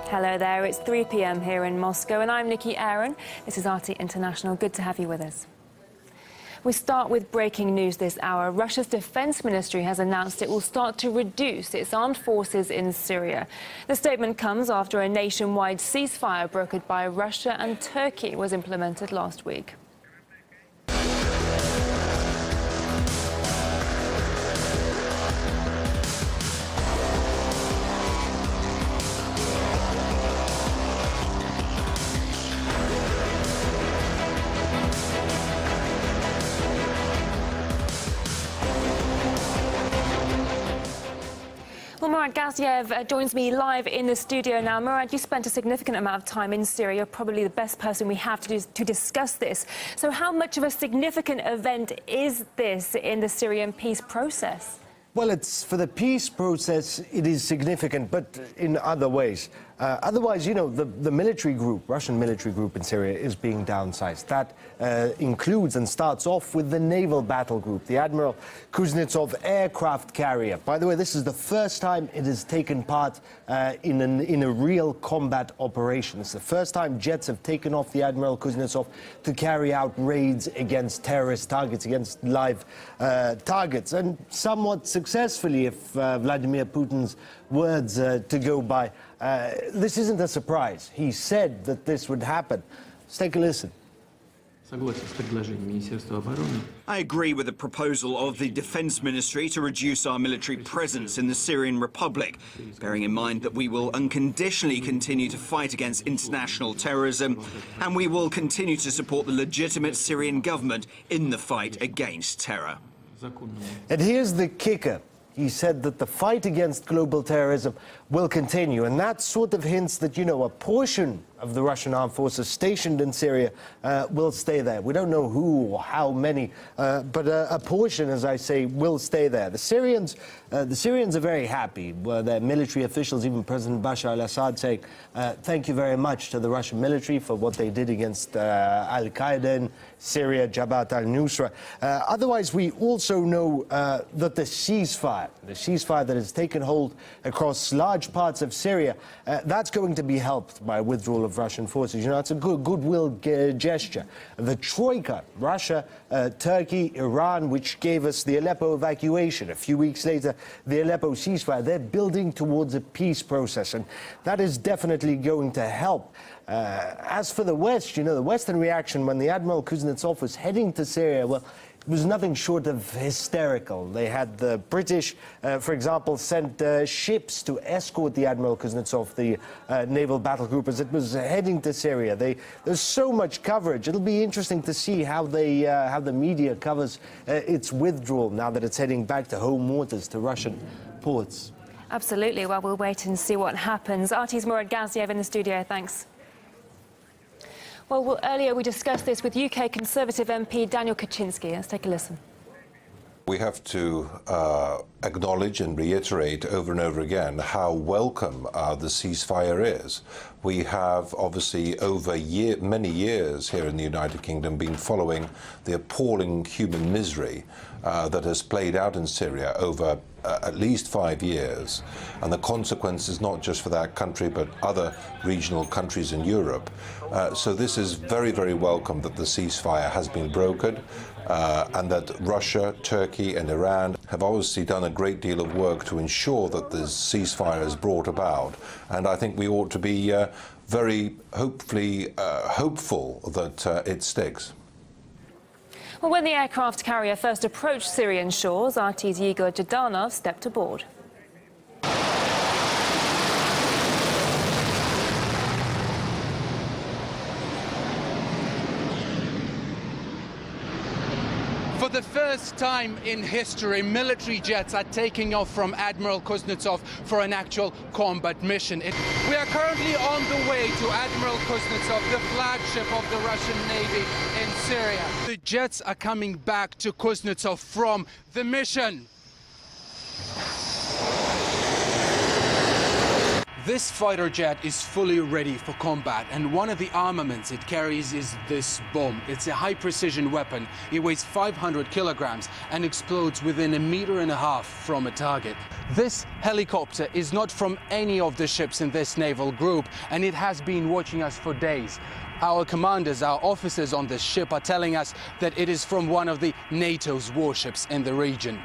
Hello there, it's 3 p.m. here in Moscow and I'm Nikki Aaron. This is RT International. Good to have you with us. We start with breaking news this hour. Russia's defense ministry has announced it will start to reduce its armed forces in Syria. The statement comes after a nationwide ceasefire brokered by Russia and Turkey was implemented last week. Well, Murad Gaziev joins me live in the studio now. Murad, you spent a significant amount of time in Syria. You're probably the best person we have to discuss this. So how much of a significant event is this in the Syrian peace process? Well, it's for the peace process, it is significant, but in other ways. Otherwise, you know, the military group, Russian military group in Syria is being downsized. That includes and starts off with the naval battle group, the Admiral Kuznetsov aircraft carrier. By the way, this is the first time it has taken part in a real combat operation. It's the first time jets have taken off the Admiral Kuznetsov to carry out raids against terrorist targets, against live targets, and somewhat successfully, if Vladimir Putin's words to go by. This isn't a surprise. He said that this would happen. Let's take a listen. I agree with the proposal of the Defense Ministry to reduce our military presence in the Syrian Republic, bearing in mind that we will unconditionally continue to fight against international terrorism and we will continue to support the legitimate Syrian government in the fight against terror. And here's the kicker. He said that the fight against global terrorism will continue, and that sort of hints that, you know, a portion of the Russian armed forces stationed in Syria will stay there. We don't know who or how many, but a portion, as I say, will stay there. The Syrians are very happy. Their military officials, even President Bashar al-Assad, saying thank you very much to the Russian military for what they did against al-Qaeda in Syria, Jabhat al-Nusra. Otherwise, we also know that the ceasefire that has taken hold across large parts of Syria, that's going to be helped by withdrawal of Russian forces. You know, it's a goodwill gesture. The Troika, Russia, Turkey, Iran, which gave us the Aleppo evacuation. A few weeks later, the Aleppo ceasefire. They're building towards a peace process, and that is definitely going to help. As for the West, you know, the Western reaction when the Admiral Kuznetsov was heading to Syria, well, it was nothing short of hysterical. They had the British, for example, sent ships to escort the Admiral Kuznetsov, the naval battle group, as it was heading to Syria. There's so much coverage. It'll be interesting to see how the media covers its withdrawal now that it's heading back to home waters, to Russian ports. Absolutely. Well, we'll wait and see what happens. RT's Murad Gaziev in the studio. Thanks. Well, earlier we discussed this with UK Conservative MP Daniel Kaczynski. Let's take a listen. We have to acknowledge and reiterate over and over again how welcome the ceasefire is. We have obviously over many years here in the United Kingdom been following the appalling human misery that has played out in Syria over at least 5 years, and the consequences not just for that country but other regional countries in Europe. So this is very, very welcome that the ceasefire has been brokered, and that Russia, Turkey and Iran have obviously done a great deal of work to ensure that this ceasefire is brought about. And I think we ought to be very hopeful that it sticks. Well, when the aircraft carrier first approached Syrian shores, RT's Igor Jdanov stepped aboard. For the first time in history, military jets are taking off from Admiral Kuznetsov for an actual combat mission. We are currently on the way to Admiral Kuznetsov, the flagship of the Russian Navy in Syria. The jets are coming back to Kuznetsov from the mission. This fighter jet is fully ready for combat, and one of the armaments it carries is this bomb. It's a high-precision weapon. It weighs 500 kilograms and explodes within 1.5 meters from a target. This helicopter is not from any of the ships in this naval group, and it has been watching us for days. Our commanders, our officers on this ship are telling us that it is from one of the NATO's warships in the region.